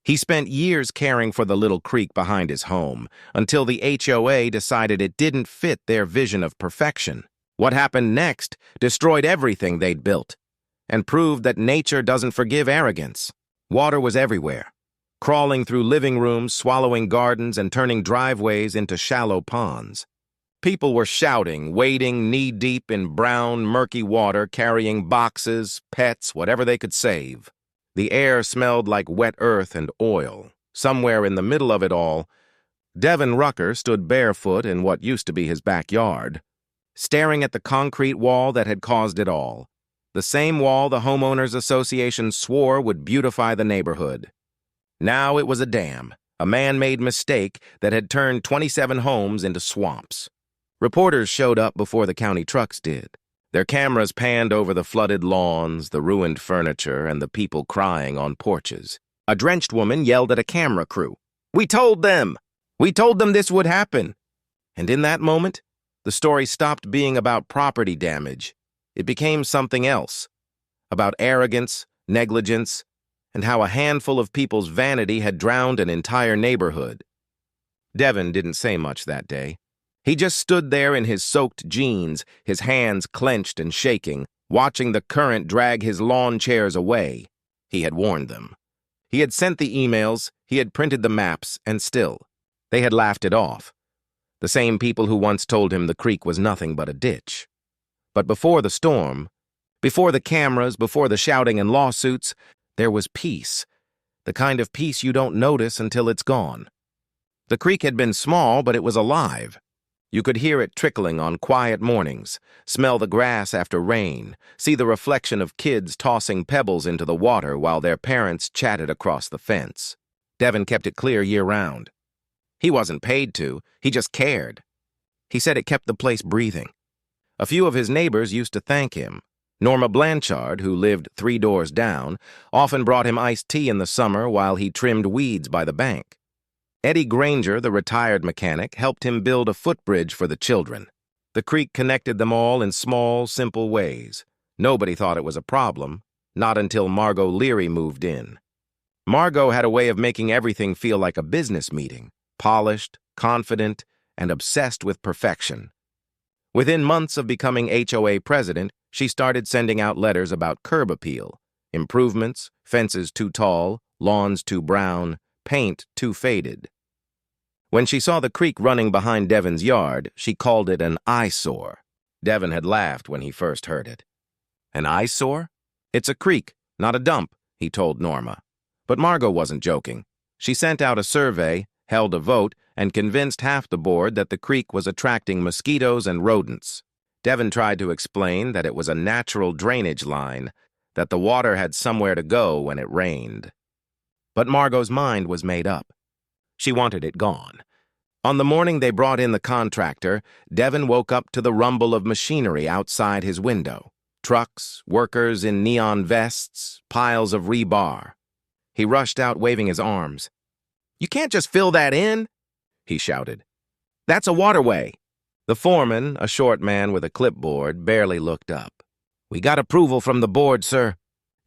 He spent years caring for the little creek behind his home, until the HOA decided it didn't fit their vision of perfection. What happened next destroyed everything they'd built, and proved that nature doesn't forgive arrogance. Water was everywhere, crawling through living rooms, swallowing gardens, and turning driveways into shallow ponds. People were shouting, wading knee-deep in brown, murky water, carrying boxes, pets, whatever they could save. The air smelled like wet earth and oil. Somewhere in the middle of it all, Devin Rucker stood barefoot in what used to be his backyard, staring at the concrete wall that had caused it all. The same wall the Homeowners Association swore would beautify the neighborhood. Now it was a dam, a man-made mistake that had turned 27 homes into swamps. Reporters showed up before the county trucks did. Their cameras panned over the flooded lawns, the ruined furniture, and the people crying on porches. A drenched woman yelled at a camera crew, "We told them! We told them this would happen!" And in that moment, the story stopped being about property damage. It became something else, about arrogance, negligence, and how a handful of people's vanity had drowned an entire neighborhood. Devin didn't say much that day. He just stood there in his soaked jeans, his hands clenched and shaking, watching the current drag his lawn chairs away. He had warned them. He had sent the emails, he had printed the maps, and still, they had laughed it off. The same people who once told him the creek was nothing but a ditch. But before the storm, before the cameras, before the shouting and lawsuits, there was peace, the kind of peace you don't notice until it's gone. The creek had been small, but it was alive. You could hear it trickling on quiet mornings, smell the grass after rain, see the reflection of kids tossing pebbles into the water while their parents chatted across the fence. Devin kept it clear year-round. He wasn't paid to, he just cared. He said it kept the place breathing. A few of his neighbors used to thank him. Norma Blanchard, who lived 3 doors down, often brought him iced tea in the summer while he trimmed weeds by the bank. Eddie Granger, the retired mechanic, helped him build a footbridge for the children. The creek connected them all in small, simple ways. Nobody thought it was a problem, not until Margot Leary moved in. Margot had a way of making everything feel like a business meeting, polished, confident, and obsessed with perfection. Within months of becoming HOA president, she started sending out letters about curb appeal, improvements, fences too tall, lawns too brown, paint too faded. When she saw the creek running behind Devin's yard, she called it an eyesore. Devin had laughed when he first heard it. An eyesore? It's a creek, not a dump, he told Norma. But Margot wasn't joking. She sent out a survey, held a vote, and convinced half the board that the creek was attracting mosquitoes and rodents. Devin tried to explain that it was a natural drainage line, that the water had somewhere to go when it rained. But Margot's mind was made up. She wanted it gone. On the morning they brought in the contractor, Devin woke up to the rumble of machinery outside his window. Trucks, workers in neon vests, piles of rebar. He rushed out waving his arms. "You can't just fill that in," he shouted. "That's a waterway." The foreman, a short man with a clipboard, barely looked up. "We got approval from the board, sir.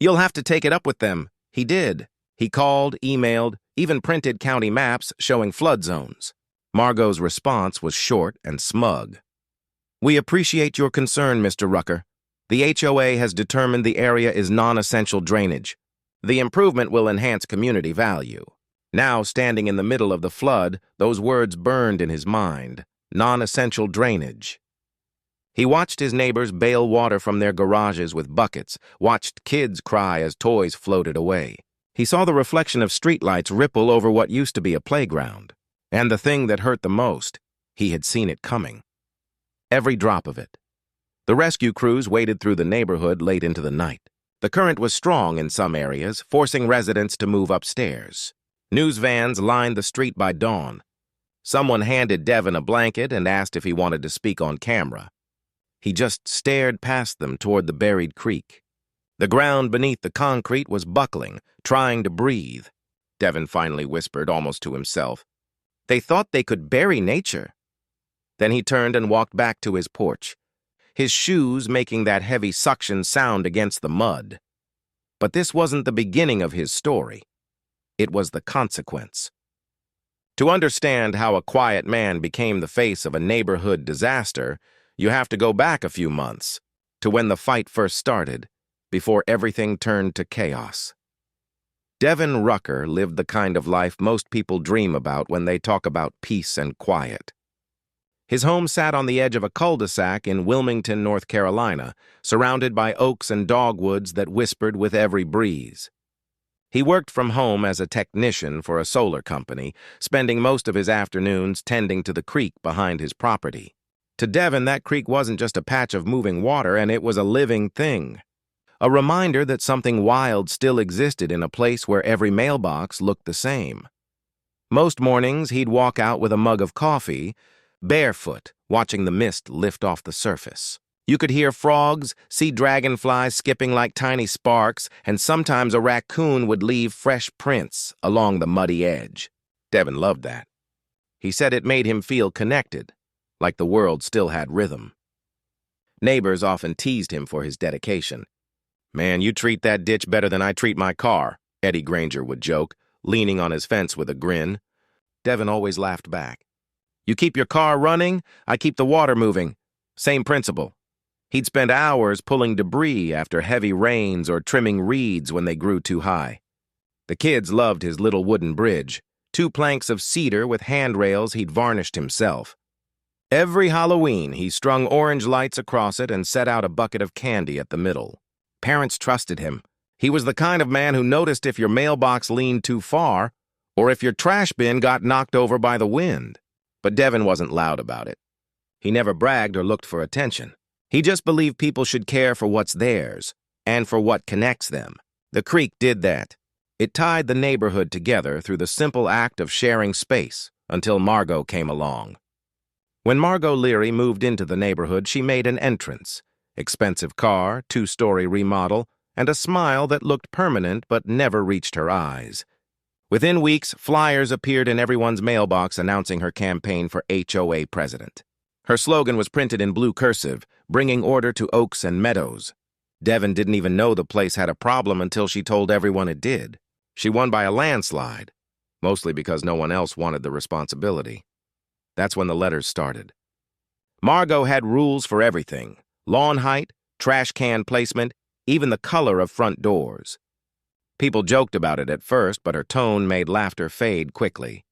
You'll have to take it up with them." He did. He called, emailed, even printed county maps showing flood zones. Margot's response was short and smug. "We appreciate your concern, Mr. Rucker. The HOA has determined the area is non-essential drainage. The improvement will enhance community value." Now, standing in the middle of the flood, those words burned in his mind. Non-essential drainage. He watched his neighbors bail water from their garages with buckets, watched kids cry as toys floated away. He saw the reflection of streetlights ripple over what used to be a playground. And the thing that hurt the most, he had seen it coming. Every drop of it. The rescue crews waded through the neighborhood late into the night. The current was strong in some areas, forcing residents to move upstairs. News vans lined the street by dawn. Someone handed Devin a blanket and asked if he wanted to speak on camera. He just stared past them toward the buried creek. The ground beneath the concrete was buckling, trying to breathe. Devin finally whispered, almost to himself. They thought they could bury nature. Then he turned and walked back to his porch, his shoes making that heavy suction sound against the mud. But this wasn't the beginning of his story. It was the consequence. To understand how a quiet man became the face of a neighborhood disaster, you have to go back a few months, to when the fight first started, before everything turned to chaos. Devin Rucker lived the kind of life most people dream about when they talk about peace and quiet. His home sat on the edge of a cul-de-sac in Wilmington, North Carolina, surrounded by oaks and dogwoods that whispered with every breeze. He worked from home as a technician for a solar company, spending most of his afternoons tending to the creek behind his property. To Devin, that creek wasn't just a patch of moving water, and it was a living thing. A reminder that something wild still existed in a place where every mailbox looked the same. Most mornings, he'd walk out with a mug of coffee, barefoot, watching the mist lift off the surface. You could hear frogs, see dragonflies skipping like tiny sparks, and sometimes a raccoon would leave fresh prints along the muddy edge. Devin loved that. He said it made him feel connected, like the world still had rhythm. Neighbors often teased him for his dedication. "Man, you treat that ditch better than I treat my car," Eddie Granger would joke, leaning on his fence with a grin. Devin always laughed back. "You keep your car running, I keep the water moving. Same principle." He'd spend hours pulling debris after heavy rains or trimming reeds when they grew too high. The kids loved his little wooden bridge, 2 planks of cedar with handrails he'd varnished himself. Every Halloween, he strung orange lights across it and set out a bucket of candy at the middle. Parents trusted him. He was the kind of man who noticed if your mailbox leaned too far or if your trash bin got knocked over by the wind. But Devin wasn't loud about it. He never bragged or looked for attention. He just believed people should care for what's theirs and for what connects them. The creek did that. It tied the neighborhood together through the simple act of sharing space until Margot came along. When Margot Leary moved into the neighborhood, she made an entrance. Expensive car, 2-story remodel, and a smile that looked permanent but never reached her eyes. Within weeks, flyers appeared in everyone's mailbox announcing her campaign for HOA president. Her slogan was printed in blue cursive, bringing order to oaks and meadows. Devin didn't even know the place had a problem until she told everyone it did. She won by a landslide, mostly because no one else wanted the responsibility. That's when the letters started. Margot had rules for everything: lawn height, trash can placement, even the color of front doors. People joked about it at first, but her tone made laughter fade quickly.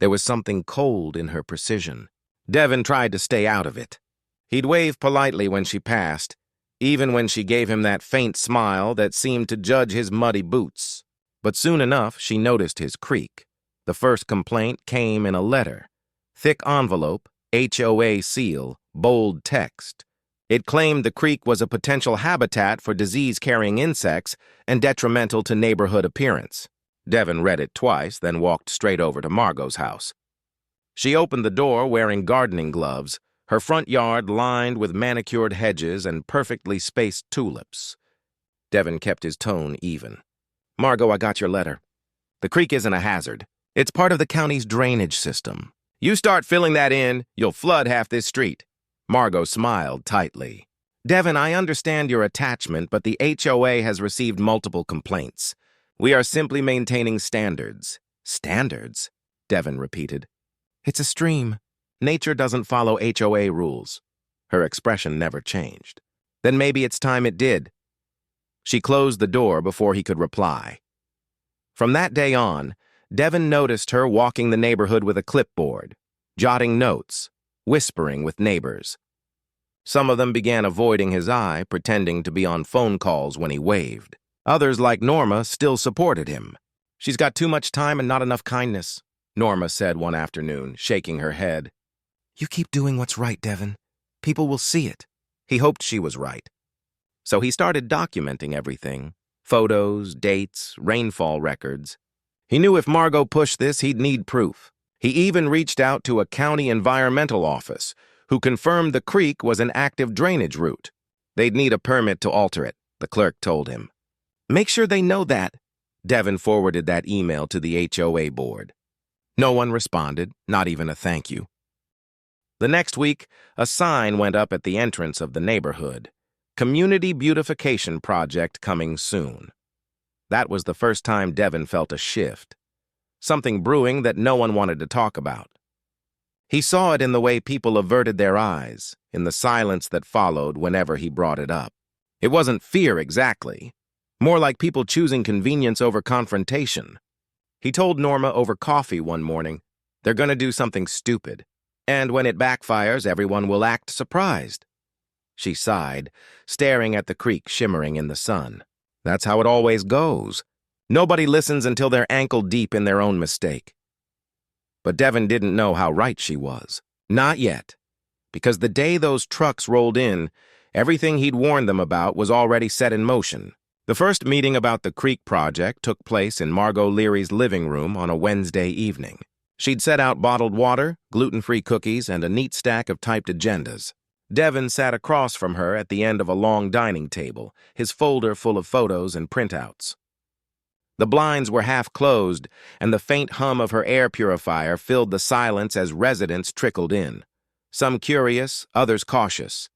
There was something cold in her precision. Devin tried to stay out of it. He'd wave politely when she passed, even when she gave him that faint smile that seemed to judge his muddy boots. But soon enough, she noticed his creak. The first complaint came in a letter. Thick envelope, HOA seal, bold text. It claimed the creek was a potential habitat for disease-carrying insects and detrimental to neighborhood appearance. Devin read it twice, then walked straight over to Margot's house. She opened the door wearing gardening gloves, her front yard lined with manicured hedges and perfectly spaced tulips. Devin kept his tone even. "Margot, I got your letter. The creek isn't a hazard. It's part of the county's drainage system. You start filling that in, you'll flood half this street." Margot smiled tightly. "Devin, I understand your attachment, but the HOA has received multiple complaints. We are simply maintaining standards." "Standards?" Devin repeated. "It's a stream. Nature doesn't follow HOA rules." Her expression never changed. "Then maybe it's time it did." She closed the door before he could reply. From that day on, Devin noticed her walking the neighborhood with a clipboard, jotting notes, whispering with neighbors. Some of them began avoiding his eye, pretending to be on phone calls when he waved. Others, like Norma, still supported him. "She's got too much time and not enough kindness," Norma said one afternoon, shaking her head. "You keep doing what's right, Devin. People will see it." He hoped she was right. So he started documenting everything: photos, dates, rainfall records. He knew if Margot pushed this, he'd need proof. He even reached out to a county environmental office, who confirmed the creek was an active drainage route. They'd need a permit to alter it, the clerk told him. "Make sure they know that." Devin forwarded that email to the HOA board. No one responded, not even a thank you. The next week, a sign went up at the entrance of the neighborhood: "Community Beautification Project coming soon." That was the first time Devin felt a shift. something brewing that no one wanted to talk about. He saw it in the way people averted their eyes, in the silence that followed whenever he brought it up. It wasn't fear exactly, more like people choosing convenience over confrontation. He told Norma over coffee one morning, they're going to do something stupid, and when it backfires, everyone will act surprised. She sighed, staring at the creek shimmering in the sun. That's how it always goes. Nobody listens until they're ankle-deep in their own mistake. But Devin didn't know how right she was. Not yet. Because the day those trucks rolled in, everything he'd warned them about was already set in motion. The first meeting about the creek project took place in Margot Leary's living room on a Wednesday evening. She'd set out bottled water, gluten-free cookies, and a neat stack of typed agendas. Devin sat across from her at the end of a long dining table, his folder full of photos and printouts. The blinds were half closed, and the faint hum of her air purifier filled the silence as residents trickled in. Some curious, others cautious.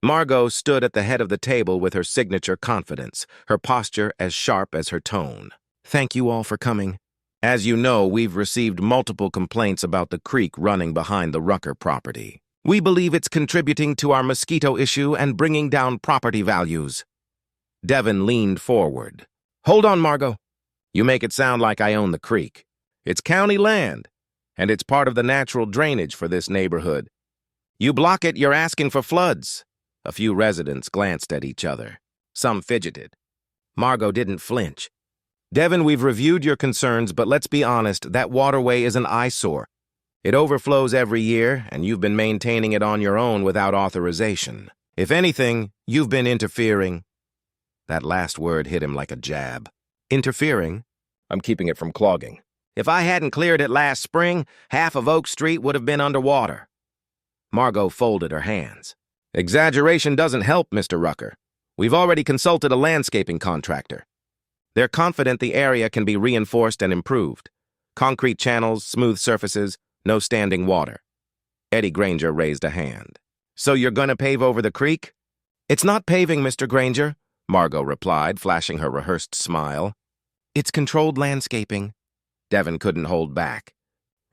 Margot stood at the head of the table with her signature confidence, her posture as sharp as her tone. Thank you all for coming. As you know, we've received multiple complaints about the creek running behind the Rucker property. We believe it's contributing to our mosquito issue and bringing down property values. Devin leaned forward. Hold on, Margot. You make it sound like I own the creek. It's county land, and it's part of the natural drainage for this neighborhood. You block it, you're asking for floods. A few residents glanced at each other. Some fidgeted. Margot didn't flinch. Devin, we've reviewed your concerns, but let's be honest, that waterway is an eyesore. It overflows every year, and you've been maintaining it on your own without authorization. If anything, you've been interfering. That last word hit him like a jab. Interfering? I'm keeping it from clogging. If I hadn't cleared it last spring, half of Oak Street would have been underwater. Margot folded her hands. Exaggeration doesn't help, Mr. Rucker. We've already consulted a landscaping contractor. They're confident the area can be reinforced and improved. Concrete channels, smooth surfaces, no standing water. Eddie Granger raised a hand. So you're going to pave over the creek? It's not paving, Mr. Granger, Margot replied, flashing her rehearsed smile. It's controlled landscaping. Devin couldn't hold back.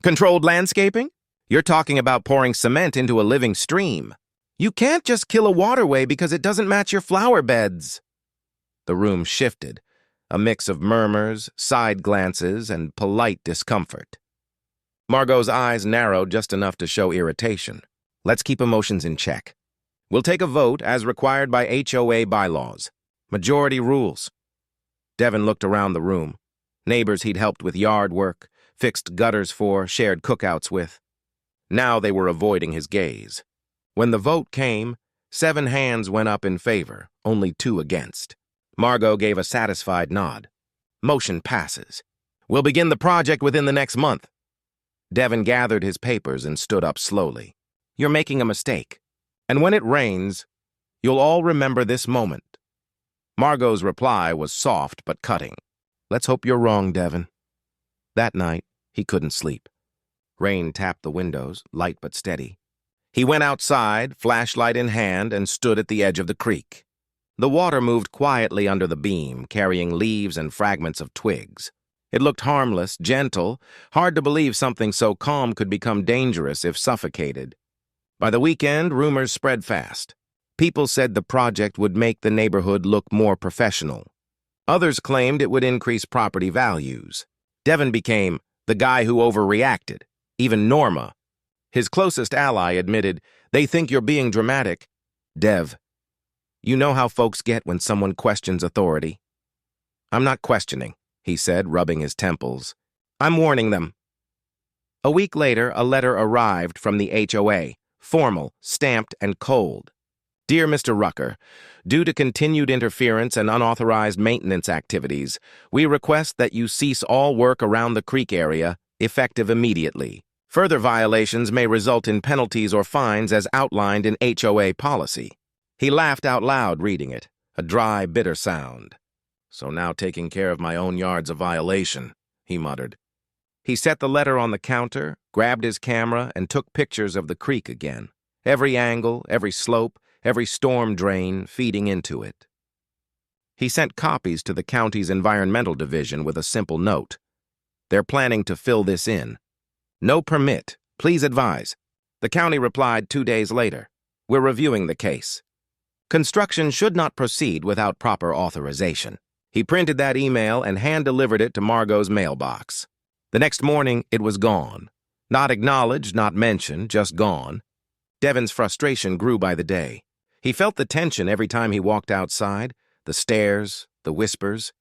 Controlled landscaping? You're talking about pouring cement into a living stream. You can't just kill a waterway because it doesn't match your flower beds. The room shifted, a mix of murmurs, side glances, and polite discomfort. Margot's eyes narrowed just enough to show irritation. Let's keep emotions in check. We'll take a vote as required by HOA bylaws. Majority rules. Devin looked around the room. Neighbors he'd helped with yard work, fixed gutters for, shared cookouts with. Now they were avoiding his gaze. When the vote came, 7 hands went up in favor, only 2 against. Margot gave a satisfied nod. Motion passes. We'll begin the project within the next month. Devin gathered his papers and stood up slowly. You're making a mistake. And when it rains, you'll all remember this moment. Margot's reply was soft but cutting. Let's hope you're wrong, Devin. That night, he couldn't sleep. Rain tapped the windows, light but steady. He went outside, flashlight in hand, and stood at the edge of the creek. The water moved quietly under the beam, carrying leaves and fragments of twigs. It looked harmless, gentle, hard to believe something so calm could become dangerous if suffocated. By the weekend, rumors spread fast. People said the project would make the neighborhood look more professional. Others claimed it would increase property values. Devin became the guy who overreacted. Even Norma, his closest ally, admitted, they think you're being dramatic. Dev, you know how folks get when someone questions authority. I'm not questioning, he said, rubbing his temples. I'm warning them. A week later, a letter arrived from the HOA, formal, stamped, and cold. Dear Mr. Rucker, due to continued interference and unauthorized maintenance activities, we request that you cease all work around the creek area, effective immediately. Further violations may result in penalties or fines as outlined in HOA policy. He laughed out loud reading it, a dry, bitter sound. So now taking care of my own yard's a violation, he muttered. He set the letter on the counter, grabbed his camera, and took pictures of the creek again. Every angle, every slope, every storm drain feeding into it. He sent copies to the county's environmental division with a simple note. They're planning to fill this in. No permit. Please advise. The county replied 2 days later. We're reviewing the case. Construction should not proceed without proper authorization. He printed that email and hand-delivered it to Margot's mailbox. The next morning, it was gone. Not acknowledged, not mentioned, just gone. Devin's frustration grew by the day. He felt the tension every time he walked outside, the stares, the whispers.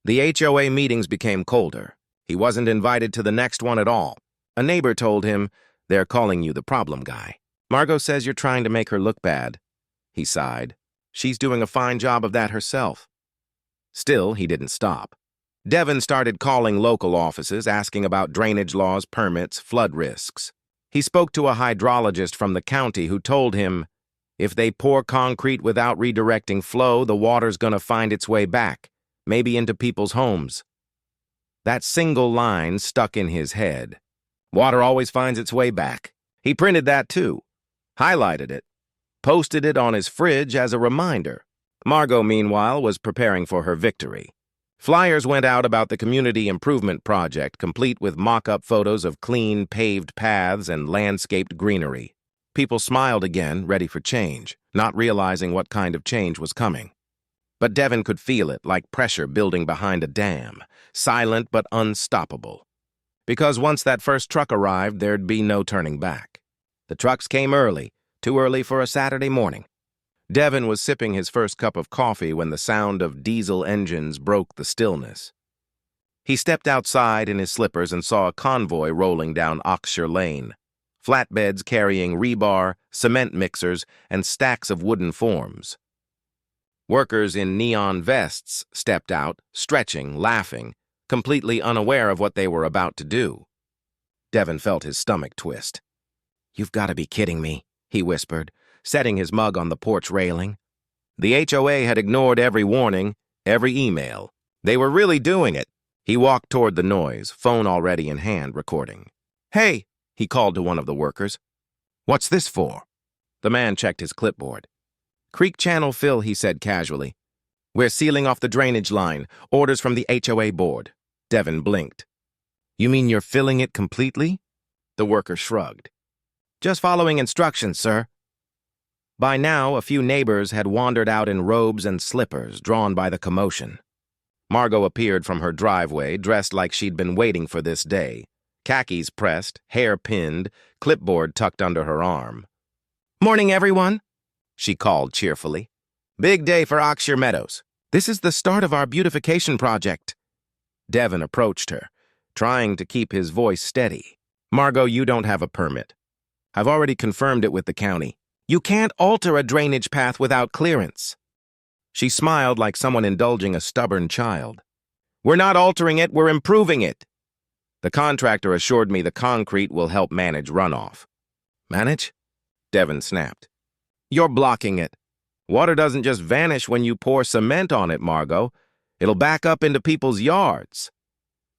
The HOA meetings became colder. He wasn't invited to the next one at all. A neighbor told him, "They're calling you the problem guy. Margot says you're trying to make her look bad." He sighed. She's doing a fine job of that herself. Still, he didn't stop. Devin started calling local offices, asking about drainage laws, permits, flood risks. He spoke to a hydrologist from the county who told him, if they pour concrete without redirecting flow, the water's gonna find its way back, maybe into people's homes. That single line stuck in his head. Water always finds its way back. He printed that too, highlighted it, posted it on his fridge as a reminder. Margot, meanwhile, was preparing for her victory. Flyers went out about the community improvement project, complete with mock-up photos of clean, paved paths and landscaped greenery. People smiled again, ready for change, not realizing what kind of change was coming. But Devin could feel it, like pressure building behind a dam, silent but unstoppable. Because once that first truck arrived, there'd be no turning back. The trucks came early, too early for a Saturday morning. Devin was sipping his first cup of coffee when the sound of diesel engines broke the stillness. He stepped outside in his slippers and saw a convoy rolling down Oxshire Lane, flatbeds carrying rebar, cement mixers, and stacks of wooden forms. Workers in neon vests stepped out, stretching, laughing, completely unaware of what they were about to do. Devin felt his stomach twist. "You've got to be kidding me," he whispered, setting his mug on the porch railing. The HOA had ignored every warning, every email. They were really doing it. He walked toward the noise, phone already in hand, recording. "Hey," he called to one of the workers. "What's this for?" The man checked his clipboard. "Creek channel fill," he said casually. "We're sealing off the drainage line. Orders from the HOA board." Devin blinked. "You mean you're filling it completely?" The worker shrugged. "Just following instructions, sir." By now, a few neighbors had wandered out in robes and slippers, drawn by the commotion. Margot appeared from her driveway, dressed like she'd been waiting for this day. Khakis pressed, hair pinned, clipboard tucked under her arm. "Morning, everyone," she called cheerfully. "Big day for Oxshire Meadows. This is the start of our beautification project." Devin approached her, trying to keep his voice steady. "Margot, you don't have a permit. I've already confirmed it with the county. You can't alter a drainage path without clearance." She smiled like someone indulging a stubborn child. "We're not altering it, we're improving it." The contractor assured me the concrete will help manage runoff. "Manage?" Devin snapped. "You're blocking it. Water doesn't just vanish when you pour cement on it, Margot. It'll back up into people's yards."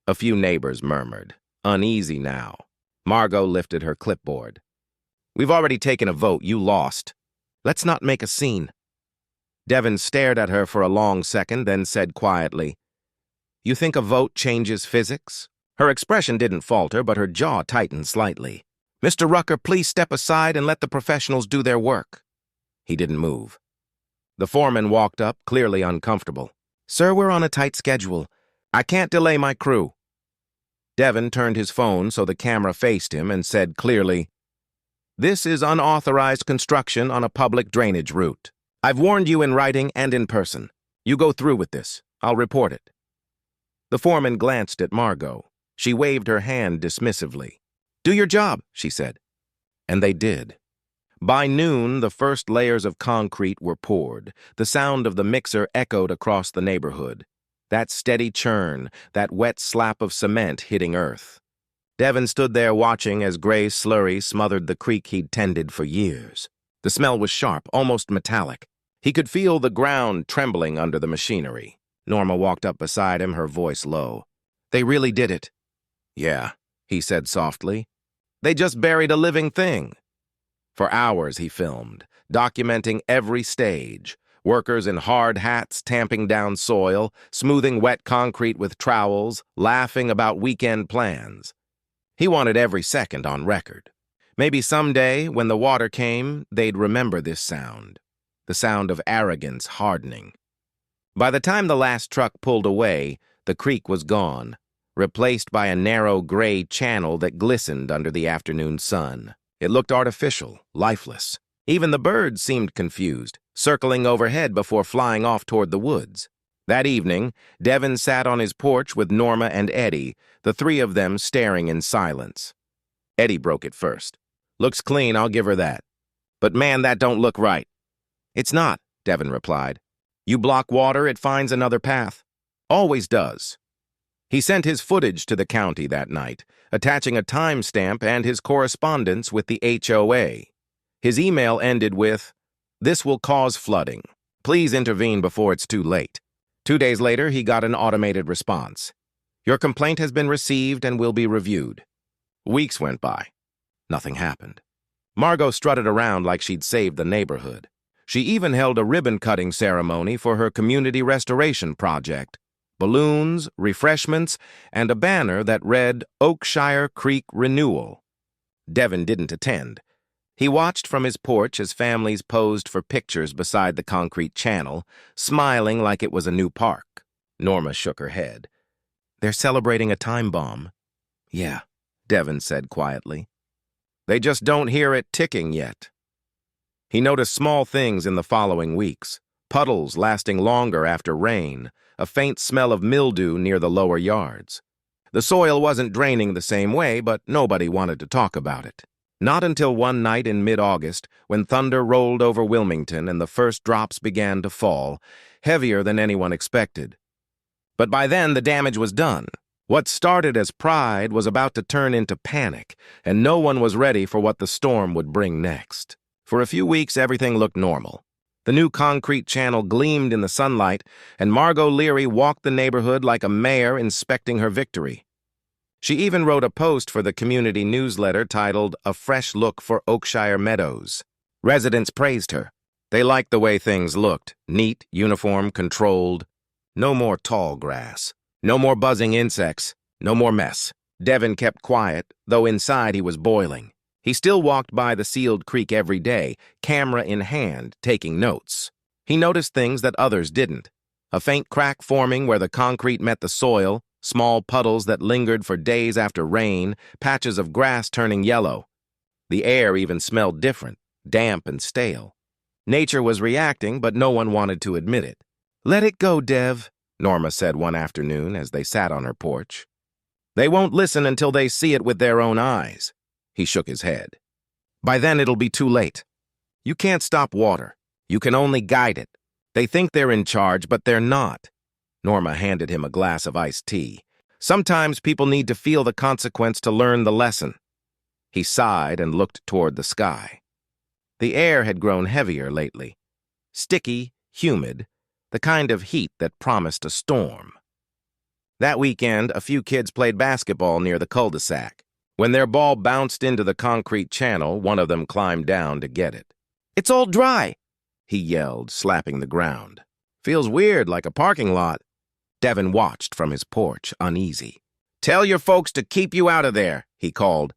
A few neighbors murmured, uneasy now. Margot lifted her clipboard. "We've already taken a vote. You lost. Let's not make a scene." Devin stared at her for a long second, then said quietly, "You think a vote changes physics?" Her expression didn't falter, but her jaw tightened slightly. "Mr. Rucker, please step aside and let the professionals do their work." He didn't move. The foreman walked up, clearly uncomfortable. "Sir, we're on a tight schedule. I can't delay my crew." Devin turned his phone so the camera faced him and said clearly, "This is unauthorized construction on a public drainage route. I've warned you in writing and in person. You go through with this. I'll report it." The foreman glanced at Margot. She waved her hand dismissively. "Do your job," she said. And they did. By noon, the first layers of concrete were poured. The sound of the mixer echoed across the neighborhood. That steady churn, that wet slap of cement hitting earth. Devin stood there watching as gray slurry smothered the creek he'd tended for years. The smell was sharp, almost metallic. He could feel the ground trembling under the machinery. Norma walked up beside him, her voice low. "They really did it." "Yeah," he said softly. "They just buried a living thing." For hours he filmed, documenting every stage, Workers in hard hats tamping down soil, smoothing wet concrete with trowels, laughing about weekend plans. He wanted every second on record. Maybe someday, when the water came, they'd remember this sound. The sound of arrogance hardening. By the time the last truck pulled away, the creek was gone, replaced by a narrow gray channel that glistened under the afternoon sun. It looked artificial, lifeless. Even the birds seemed confused, circling overhead before flying off toward the woods. That evening, Devin sat on his porch with Norma and Eddie, the three of them staring in silence. Eddie broke it first. "Looks clean, I'll give her that. But man, that don't look right." "It's not," Devin replied. "You block water, it finds another path. Always does." He sent his footage to the county that night, attaching a timestamp and his correspondence with the HOA. His email ended with, "This will cause flooding. Please intervene before it's too late." 2 days later, he got an automated response. "Your complaint has been received and will be reviewed." Weeks went by. Nothing happened. Margot strutted around like she'd saved the neighborhood. She even held a ribbon-cutting ceremony for her community restoration project. Balloons, refreshments, and a banner that read Oakshire Creek Renewal. Devin didn't attend. He watched from his porch as families posed for pictures beside the concrete channel, smiling like it was a new park. Norma shook her head. "They're celebrating a time bomb." "Yeah," Devin said quietly. "They just don't hear it ticking yet." He noticed small things in the following weeks. Puddles lasting longer after rain, a faint smell of mildew near the lower yards. The soil wasn't draining the same way, but nobody wanted to talk about it. Not until one night in mid-August, when thunder rolled over Wilmington and the first drops began to fall, heavier than anyone expected. But by then, the damage was done. What started as pride was about to turn into panic, and no one was ready for what the storm would bring next. For a few weeks, everything looked normal. The new concrete channel gleamed in the sunlight, and Margot Leary walked the neighborhood like a mayor inspecting her victory. She even wrote a post for the community newsletter titled "A Fresh Look for Oakshire Meadows." Residents praised her. They liked the way things looked, neat, uniform, controlled. No more tall grass. No more buzzing insects. No more mess. Devin kept quiet, though inside he was boiling. He still walked by the sealed creek every day, camera in hand, taking notes. He noticed things that others didn't. A faint crack forming where the concrete met the soil, small puddles that lingered for days after rain, patches of grass turning yellow. The air even smelled different, damp and stale. Nature was reacting, but no one wanted to admit it. "Let it go, Dev," Norma said one afternoon as they sat on her porch. "They won't listen until they see it with their own eyes." He shook his head. "By then it'll be too late. You can't stop water. You can only guide it. They think they're in charge, but they're not." Norma handed him a glass of iced tea. "Sometimes people need to feel the consequence to learn the lesson." He sighed and looked toward the sky. The air had grown heavier lately. Sticky, humid, the kind of heat that promised a storm. That weekend, a few kids played basketball near the cul-de-sac. When their ball bounced into the concrete channel, one of them climbed down to get it. "It's all dry," he yelled, slapping the ground. "Feels weird, like a parking lot." Devin watched from his porch, uneasy. "Tell your folks to keep you out of there," he called.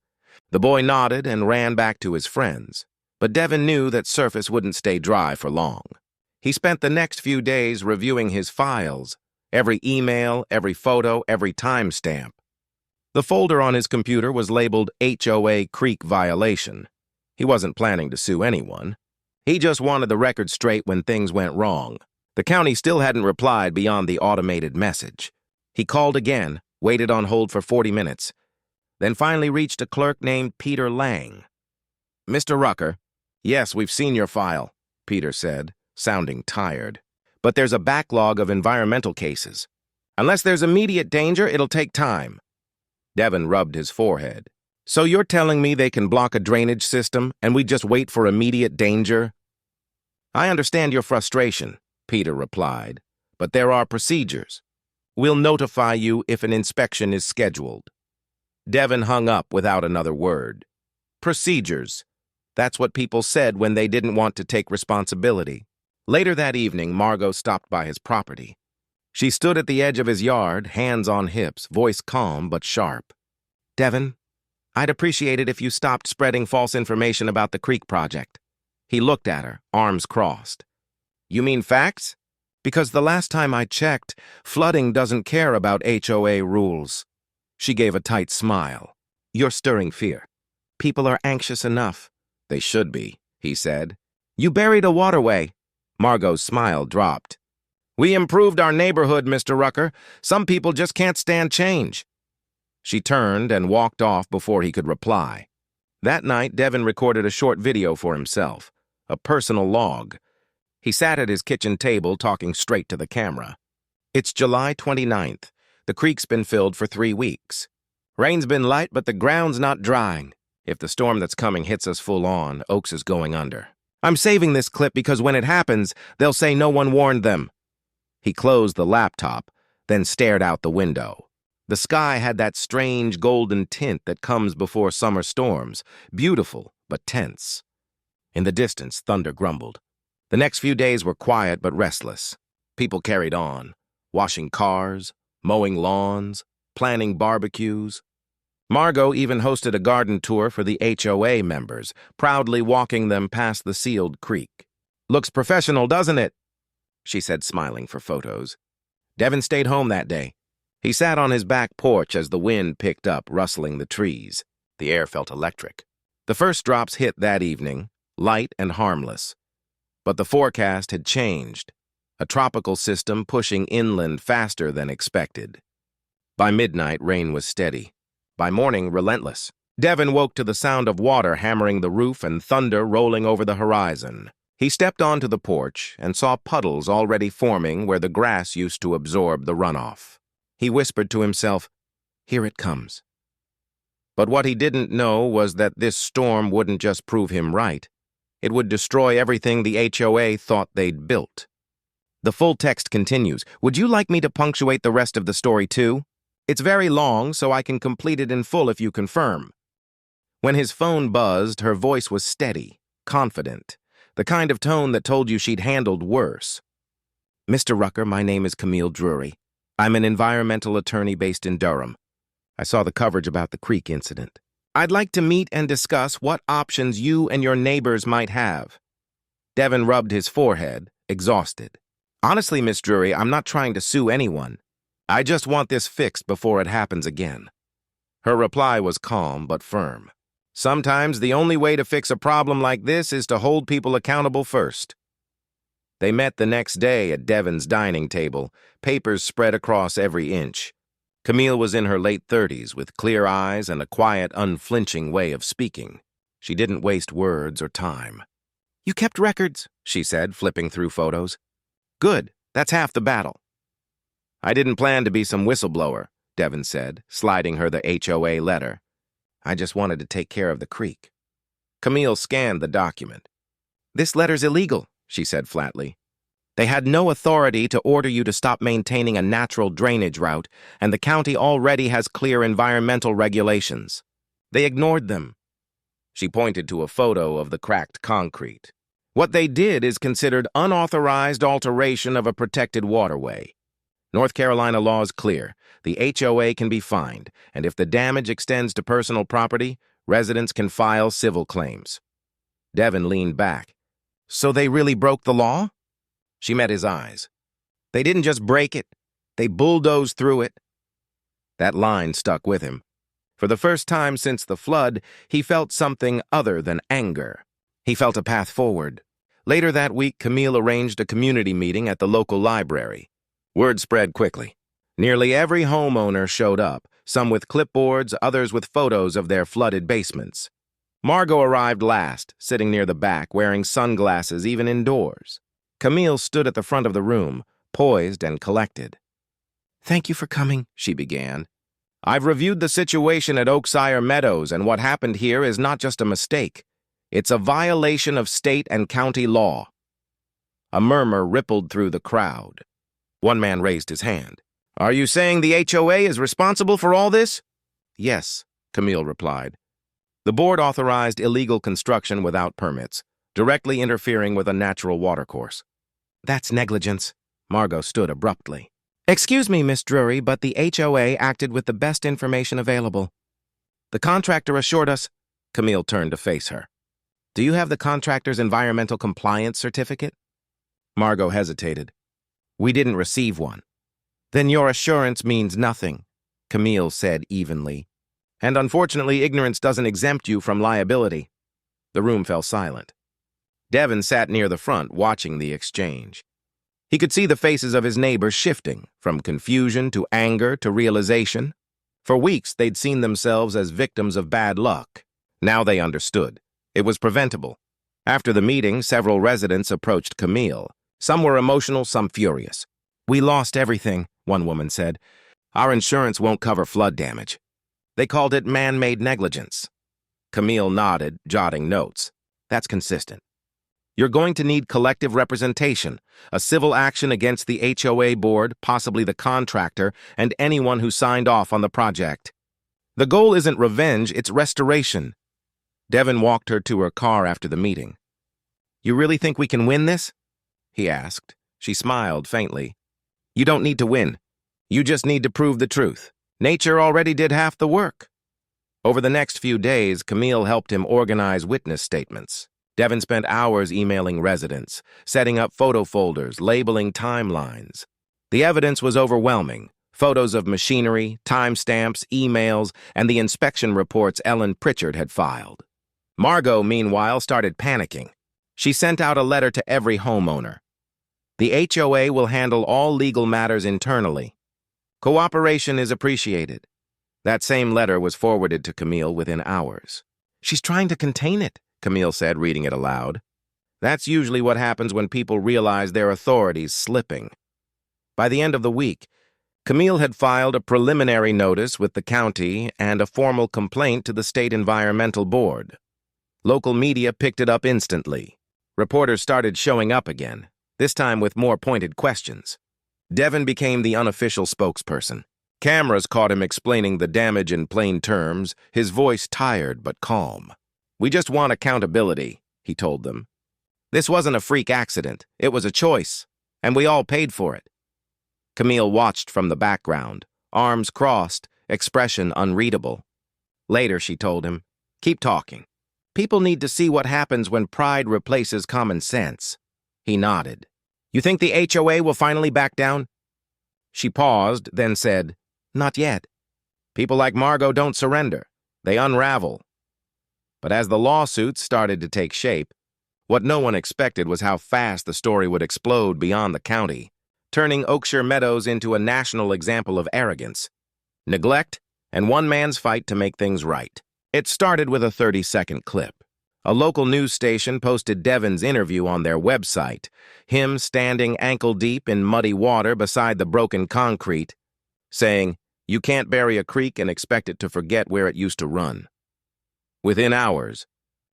The boy nodded and ran back to his friends. But Devin knew that surface wouldn't stay dry for long. He spent the next few days reviewing his files, every email, every photo, every timestamp. The folder on his computer was labeled HOA Creek Violation. He wasn't planning to sue anyone. He just wanted the record straight when things went wrong. The county still hadn't replied beyond the automated message. He called again, waited on hold for 40 minutes, then finally reached a clerk named Peter Lang. "Mr. Rucker." "Yes, we've seen your file," Peter said, sounding tired. "But there's a backlog of environmental cases. Unless there's immediate danger, it'll take time." Devin rubbed his forehead. "So you're telling me they can block a drainage system and we just wait for immediate danger?" "I understand your frustration," Peter replied, "but there are procedures. We'll notify you if an inspection is scheduled." Devin hung up without another word. Procedures. That's what people said when they didn't want to take responsibility. Later that evening, Margot stopped by his property. She stood at the edge of his yard, hands on hips, voice calm but sharp. "Devin, I'd appreciate it if you stopped spreading false information about the creek project." He looked at her, arms crossed. "You mean facts? Because the last time I checked, flooding doesn't care about HOA rules." She gave a tight smile. "You're stirring fear. People are anxious enough." "They should be," he said. "You buried a waterway." Margot's smile dropped. "We improved our neighborhood, Mr. Rucker. Some people just can't stand change." She turned and walked off before he could reply. That night, Devin recorded a short video for himself, a personal log. He sat at his kitchen table talking straight to the camera. "It's July 29th. The creek's been filled for 3 weeks. Rain's been light, but the ground's not drying. If the storm that's coming hits us full on, Oaks is going under. I'm saving this clip because when it happens, they'll say no one warned them." He closed the laptop, then stared out the window. The sky had that strange golden tint that comes before summer storms, beautiful but tense. In the distance, thunder grumbled. The next few days were quiet but restless. People carried on, washing cars, mowing lawns, planning barbecues. Margot even hosted a garden tour for the HOA members, proudly walking them past the sealed creek. "Looks professional, doesn't it?" she said, smiling for photos. Devin stayed home that day. He sat on his back porch as the wind picked up, rustling the trees. The air felt electric. The first drops hit that evening, light and harmless. But the forecast had changed, a tropical system pushing inland faster than expected. By midnight, rain was steady. By morning, relentless. Devin woke to the sound of water hammering the roof and thunder rolling over the horizon. He stepped onto the porch and saw puddles already forming where the grass used to absorb the runoff. He whispered to himself, "Here it comes." But what he didn't know was that this storm wouldn't just prove him right. It would destroy everything the HOA thought they'd built. The full text continues. Would you like me to punctuate the rest of the story too? It's very long, so I can complete it in full if you confirm. When his phone buzzed, her voice was steady, confident, the kind of tone that told you she'd handled worse. "Mr. Rucker, my name is Camille Drury. I'm an environmental attorney based in Durham. I saw the coverage about the creek incident. I'd like to meet and discuss what options you and your neighbors might have." Devin rubbed his forehead, exhausted. "Honestly, Miss Drury, I'm not trying to sue anyone. I just want this fixed before it happens again." Her reply was calm but firm. "Sometimes the only way to fix a problem like this is to hold people accountable first." They met the next day at Devin's dining table, papers spread across every inch. Camille was in her late 30s with clear eyes and a quiet, unflinching way of speaking. She didn't waste words or time. "You kept records," she said, flipping through photos. "Good. That's half the battle." "I didn't plan to be some whistleblower," Devin said, sliding her the HOA letter. "I just wanted to take care of the creek." Camille scanned the document. "This letter's illegal," she said flatly. "They had no authority to order you to stop maintaining a natural drainage route, and the county already has clear environmental regulations. They ignored them." She pointed to a photo of the cracked concrete. "What they did is considered unauthorized alteration of a protected waterway. North Carolina law is clear. The HOA can be fined, and if the damage extends to personal property, residents can file civil claims." Devin leaned back. "So they really broke the law?" She met his eyes. "They didn't just break it. They bulldozed through it." That line stuck with him. For the first time since the flood, he felt something other than anger. He felt a path forward. Later that week, Camille arranged a community meeting at the local library. Word spread quickly. Nearly every homeowner showed up, some with clipboards, others with photos of their flooded basements. Margot arrived last, sitting near the back, wearing sunglasses even indoors. Camille stood at the front of the room, poised and collected. "Thank you for coming," she began. "I've reviewed the situation at Oaksire Meadows, and what happened here is not just a mistake. It's a violation of state and county law." A murmur rippled through the crowd. One man raised his hand. "Are you saying the HOA is responsible for all this?" "Yes," Camille replied. The board authorized illegal construction without permits, directly interfering with a natural watercourse. That's negligence. Margot stood abruptly. Excuse me, Miss Drury, but the HOA acted with the best information available. The contractor assured us. Camille turned to face her. Do you have the contractor's environmental compliance certificate? Margot hesitated. We didn't receive one. Then your assurance means nothing, Camille said evenly. And unfortunately, ignorance doesn't exempt you from liability. The room fell silent. Devin sat near the front, watching the exchange. He could see the faces of his neighbors shifting, from confusion to anger to realization. For weeks, they'd seen themselves as victims of bad luck. Now they understood. It was preventable. After the meeting, several residents approached Camille. Some were emotional, some furious. We lost everything, one woman said. Our insurance won't cover flood damage. They called it man-made negligence. Camille nodded, jotting notes. That's consistent. You're going to need collective representation, a civil action against the HOA board, possibly the contractor, and anyone who signed off on the project. The goal isn't revenge, it's restoration. Devin walked her to her car after the meeting. You really think we can win this? He asked. She smiled faintly. You don't need to win. You just need to prove the truth. Nature already did half the work. Over the next few days, Camille helped him organize witness statements. Devin spent hours emailing residents, setting up photo folders, labeling timelines. The evidence was overwhelming. Photos of machinery, timestamps, emails, and the inspection reports Ellen Pritchard had filed. Margot, meanwhile, started panicking. She sent out a letter to every homeowner. The HOA will handle all legal matters internally. Cooperation is appreciated. That same letter was forwarded to Camille within hours. She's trying to contain it, Camille said, reading it aloud. That's usually what happens when people realize their authority's slipping. By the end of the week, Camille had filed a preliminary notice with the county and a formal complaint to the State Environmental Board. Local media picked it up instantly. Reporters started showing up again, this time with more pointed questions. Devin became the unofficial spokesperson. Cameras caught him explaining the damage in plain terms, his voice tired but calm. We just want accountability, he told them. This wasn't a freak accident. It was a choice, and we all paid for it. Camille watched from the background, arms crossed, expression unreadable. Later, she told him, keep talking. People need to see what happens when pride replaces common sense. He nodded. You think the HOA will finally back down? She paused, then said, not yet. People like Margot don't surrender. They unravel. But as the lawsuits started to take shape, what no one expected was how fast the story would explode beyond the county, turning Oakshire Meadows into a national example of arrogance, neglect, and one man's fight to make things right. It started with a 30-second clip. A local news station posted Devin's interview on their website, him standing ankle-deep in muddy water beside the broken concrete, saying, "You can't bury a creek and expect it to forget where it used to run." Within hours,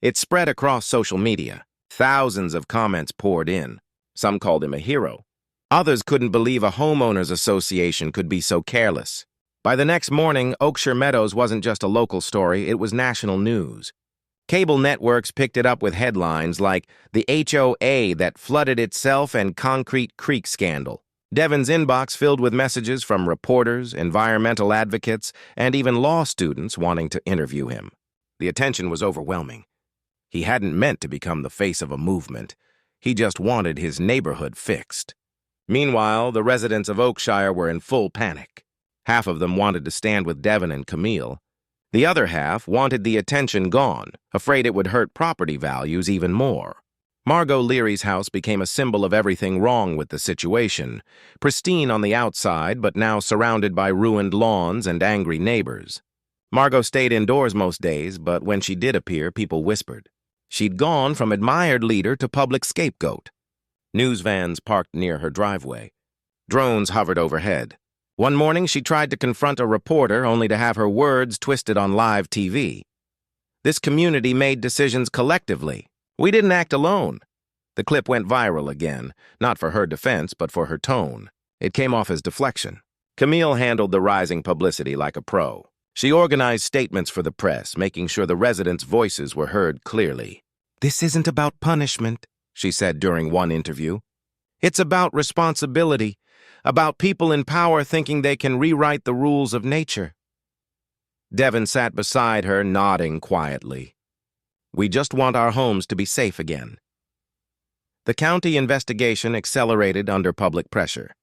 it spread across social media. Thousands of comments poured in. Some called him a hero. Others couldn't believe a homeowners association could be so careless. By the next morning, Oakshire Meadows wasn't just a local story, it was national news. Cable networks picked it up with headlines like the HOA that flooded itself and Concrete Creek scandal. Devin's inbox filled with messages from reporters, environmental advocates, and even law students wanting to interview him. The attention was overwhelming. He hadn't meant to become the face of a movement. He just wanted his neighborhood fixed. Meanwhile, the residents of Oakshire were in full panic. Half of them wanted to stand with Devin and Camille. The other half wanted the attention gone, afraid it would hurt property values even more. Margot Leary's house became a symbol of everything wrong with the situation, pristine on the outside but now surrounded by ruined lawns and angry neighbors. Margot stayed indoors most days, but when she did appear, people whispered. She'd gone from admired leader to public scapegoat. News vans parked near her driveway. Drones hovered overhead. One morning, she tried to confront a reporter only to have her words twisted on live TV. This community made decisions collectively. We didn't act alone. The clip went viral again, not for her defense, but for her tone. It came off as deflection. Camille handled the rising publicity like a pro. She organized statements for the press, making sure the residents' voices were heard clearly. "This isn't about punishment," she said during one interview. It's about responsibility, about people in power thinking they can rewrite the rules of nature. Devin sat beside her, nodding quietly. We just want our homes to be safe again. The county investigation accelerated under public pressure.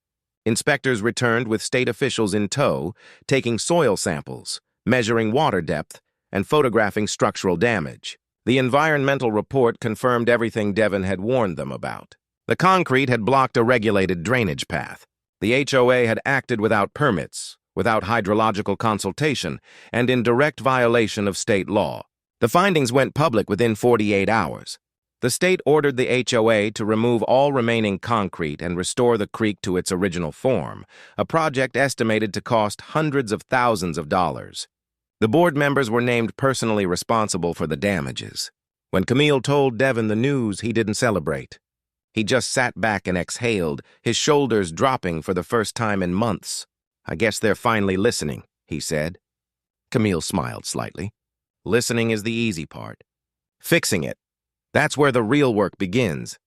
Inspectors returned with state officials in tow, taking soil samples, measuring water depth, and photographing structural damage. The environmental report confirmed everything Devin had warned them about. The concrete had blocked a regulated drainage path. The HOA had acted without permits, without hydrological consultation, and in direct violation of state law. The findings went public within 48 hours. The state ordered the HOA to remove all remaining concrete and restore the creek to its original form, a project estimated to cost hundreds of thousands of dollars. The board members were named personally responsible for the damages. When Camille told Devin the news, he didn't celebrate. He just sat back and exhaled, his shoulders dropping for the first time in months. I guess they're finally listening, he said. Camille smiled slightly. Listening is the easy part. Fixing it. That's where the real work begins.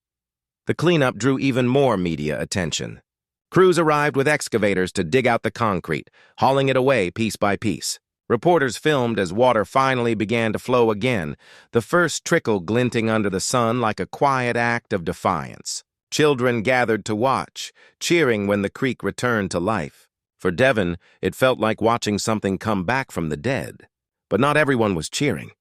The cleanup drew even more media attention. Crews arrived with excavators to dig out the concrete, hauling it away piece by piece. Reporters filmed as water finally began to flow again, the first trickle glinting under the sun like a quiet act of defiance. Children gathered to watch, cheering when the creek returned to life. For Devin, it felt like watching something come back from the dead. But not everyone was cheering.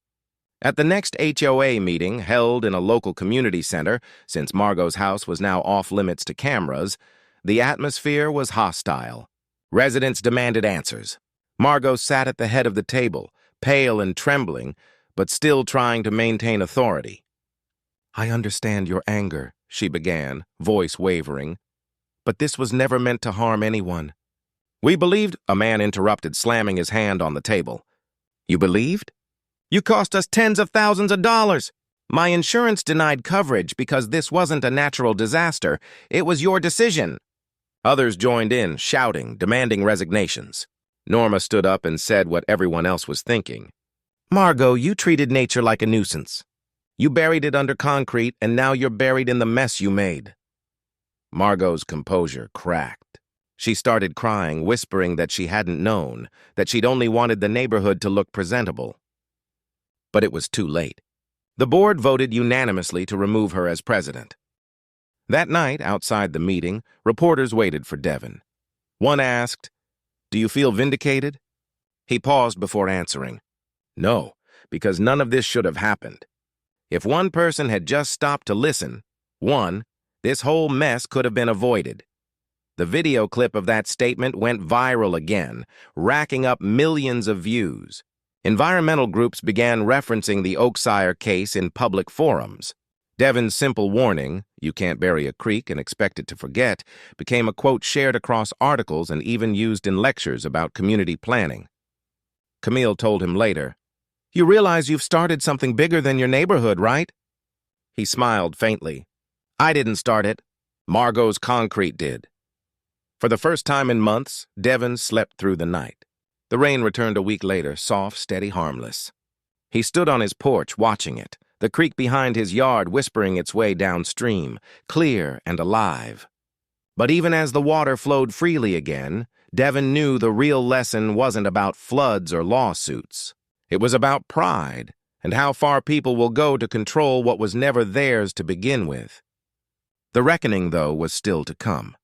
At the next HOA meeting, held in a local community center, since Margot's house was now off-limits to cameras, the atmosphere was hostile. Residents demanded answers. Margot sat at the head of the table, pale and trembling, but still trying to maintain authority. I understand your anger, she began, voice wavering. But this was never meant to harm anyone. We believed, a man interrupted, slamming his hand on the table. You believed? You cost us tens of thousands of dollars. My insurance denied coverage because this wasn't a natural disaster. It was your decision. Others joined in, shouting, demanding resignations. Norma stood up and said what everyone else was thinking. Margot, you treated nature like a nuisance. You buried it under concrete, and now you're buried in the mess you made. Margot's composure cracked. She started crying, whispering that she hadn't known, that she'd only wanted the neighborhood to look presentable. But it was too late. The board voted unanimously to remove her as president. That night, outside the meeting, reporters waited for Devin. One asked, Do you feel vindicated? He paused before answering. No, because none of this should have happened. If one person had just stopped to listen, this whole mess could have been avoided. The video clip of that statement went viral again, racking up millions of views. Environmental groups began referencing the Oakshire case in public forums. Devin's simple warning, you can't bury a creek and expect it to forget, became a quote shared across articles and even used in lectures about community planning. Camille told him later, You realize you've started something bigger than your neighborhood, right? He smiled faintly. I didn't start it. Margot's concrete did. For the first time in months, Devin slept through the night. The rain returned a week later, soft, steady, harmless. He stood on his porch watching it, the creek behind his yard whispering its way downstream, clear and alive. But even as the water flowed freely again, Devin knew the real lesson wasn't about floods or lawsuits. It was about pride and how far people will go to control what was never theirs to begin with. The reckoning, though, was still to come.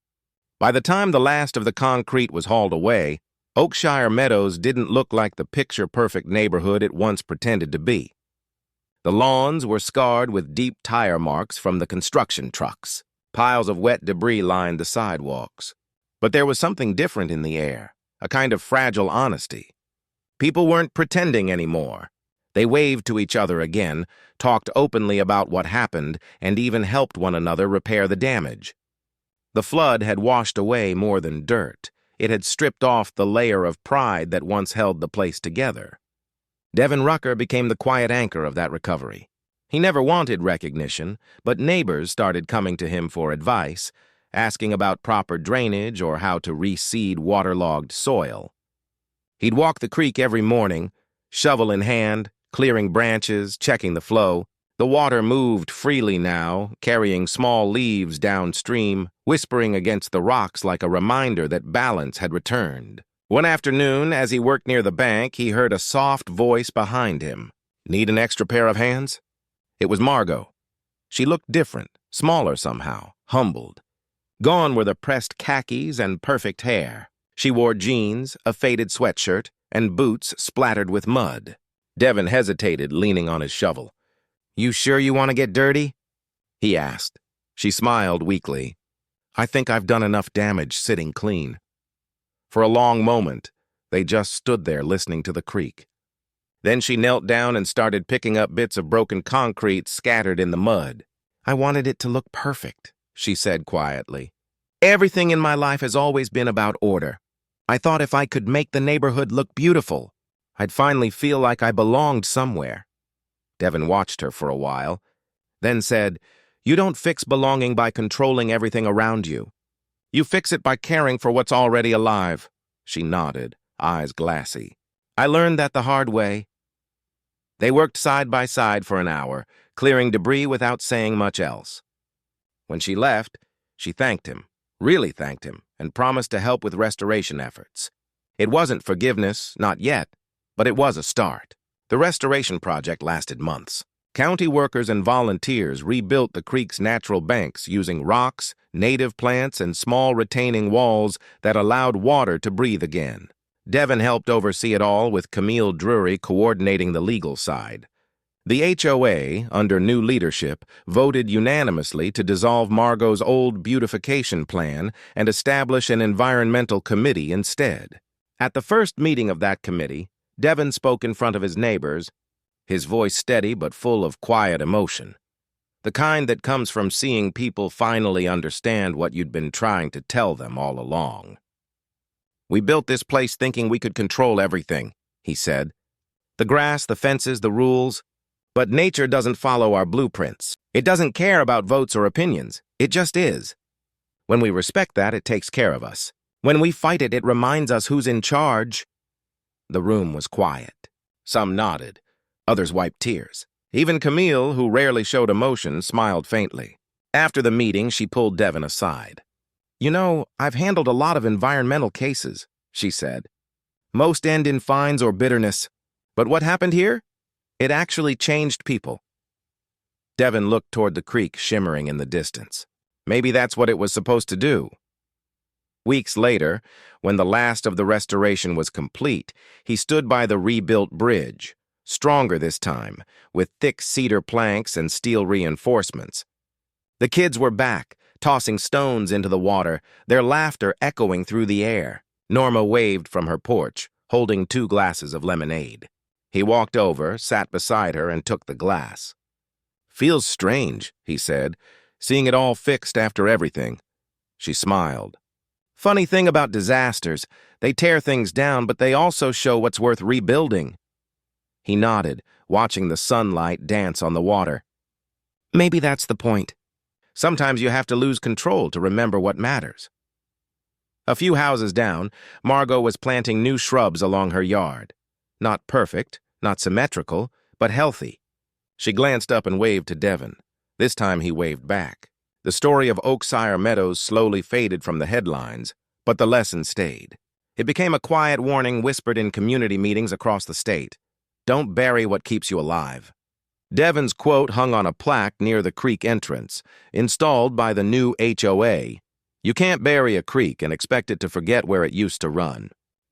By the time the last of the concrete was hauled away, Oakshire Meadows didn't look like the picture-perfect neighborhood it once pretended to be. The lawns were scarred with deep tire marks from the construction trucks. Piles of wet debris lined the sidewalks. But there was something different in the air, a kind of fragile honesty. People weren't pretending anymore. They waved to each other again, talked openly about what happened, and even helped one another repair the damage. The flood had washed away more than dirt. It had stripped off the layer of pride that once held the place together. Devin Rucker became the quiet anchor of that recovery. He never wanted recognition, but neighbors started coming to him for advice, asking about proper drainage or how to reseed waterlogged soil. He'd walk the creek every morning, shovel in hand, clearing branches, checking the flow. The water moved freely now, carrying small leaves downstream, whispering against the rocks like a reminder that balance had returned. One afternoon, as he worked near the bank, he heard a soft voice behind him. "Need an extra pair of hands?" It was Margot. She looked different, smaller somehow, humbled. Gone were the pressed khakis and perfect hair. She wore jeans, a faded sweatshirt, and boots splattered with mud. Devin hesitated, leaning on his shovel. "You sure you want to get dirty?" he asked. She smiled weakly. "I think I've done enough damage sitting clean." For a long moment, they just stood there listening to the creak. Then she knelt down and started picking up bits of broken concrete scattered in the mud. "I wanted it to look perfect," she said quietly. "Everything in my life has always been about order. I thought if I could make the neighborhood look beautiful, I'd finally feel like I belonged somewhere." Devin watched her for a while, then said, "You don't fix belonging by controlling everything around you. You fix it by caring for what's already alive." She nodded, eyes glassy. "I learned that the hard way." They worked side by side for an hour, clearing debris without saying much else. When she left, she thanked him, really thanked him, and promised to help with restoration efforts. It wasn't forgiveness, not yet, but it was a start. The restoration project lasted months. County workers and volunteers rebuilt the creek's natural banks using rocks, native plants, and small retaining walls that allowed water to breathe again. Devin helped oversee it all, with Camille Drury coordinating the legal side. The HOA, under new leadership, voted unanimously to dissolve Margot's old beautification plan and establish an environmental committee instead. At the first meeting of that committee, Devin spoke in front of his neighbors, his voice steady but full of quiet emotion. The kind that comes from seeing people finally understand what you'd been trying to tell them all along. "We built this place thinking we could control everything," he said. "The grass, the fences, the rules. But nature doesn't follow our blueprints. It doesn't care about votes or opinions. It just is. When we respect that, it takes care of us. When we fight it, it reminds us who's in charge." The room was quiet. Some nodded. Others wiped tears. Even Camille, who rarely showed emotion, smiled faintly. After the meeting, she pulled Devin aside. "You know, I've handled a lot of environmental cases," she said. "Most end in fines or bitterness. But what happened here? It actually changed people." Devin looked toward the creek shimmering in the distance. Maybe that's what it was supposed to do. Weeks later, when the last of the restoration was complete, he stood by the rebuilt bridge, stronger this time, with thick cedar planks and steel reinforcements. The kids were back, tossing stones into the water, their laughter echoing through the air. Norma waved from her porch, holding 2 glasses of lemonade. He walked over, sat beside her, and took the glass. "Feels strange," he said, "seeing it all fixed after everything." She smiled. "Funny thing about disasters, they tear things down, but they also show what's worth rebuilding." He nodded, watching the sunlight dance on the water. "Maybe that's the point. Sometimes you have to lose control to remember what matters." A few houses down, Margot was planting new shrubs along her yard. Not perfect, not symmetrical, but healthy. She glanced up and waved to Devin. This time he waved back. The story of Oaksire Meadows slowly faded from the headlines, but the lesson stayed. It became a quiet warning whispered in community meetings across the state. Don't bury what keeps you alive. Devin's quote hung on a plaque near the creek entrance, installed by the new HOA. You can't bury a creek and expect it to forget where it used to run.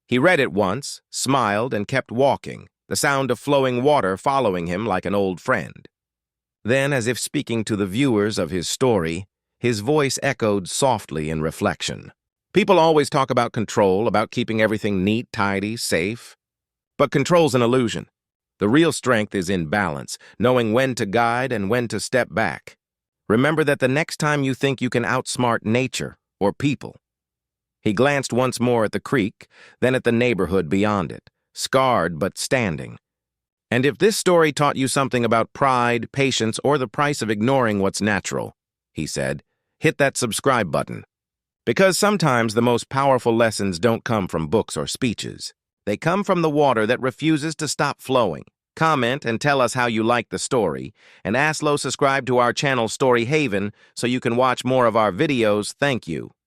He read it once, smiled, and kept walking, the sound of flowing water following him like an old friend. Then, as if speaking to the viewers of his story, his voice echoed softly in reflection. People always talk about control, about keeping everything neat, tidy, safe. But control's an illusion. The real strength is in balance, knowing when to guide and when to step back. Remember that the next time you think you can outsmart nature or people. He glanced once more at the creek, then at the neighborhood beyond it, scarred but standing. And if this story taught you something about pride, patience, or the price of ignoring what's natural, he said, hit that subscribe button. Because sometimes the most powerful lessons don't come from books or speeches. They come from the water that refuses to stop flowing, comment and tell us how you like the story, and subscribe to our channel Story Haven so you can watch more of our videos. Thank you.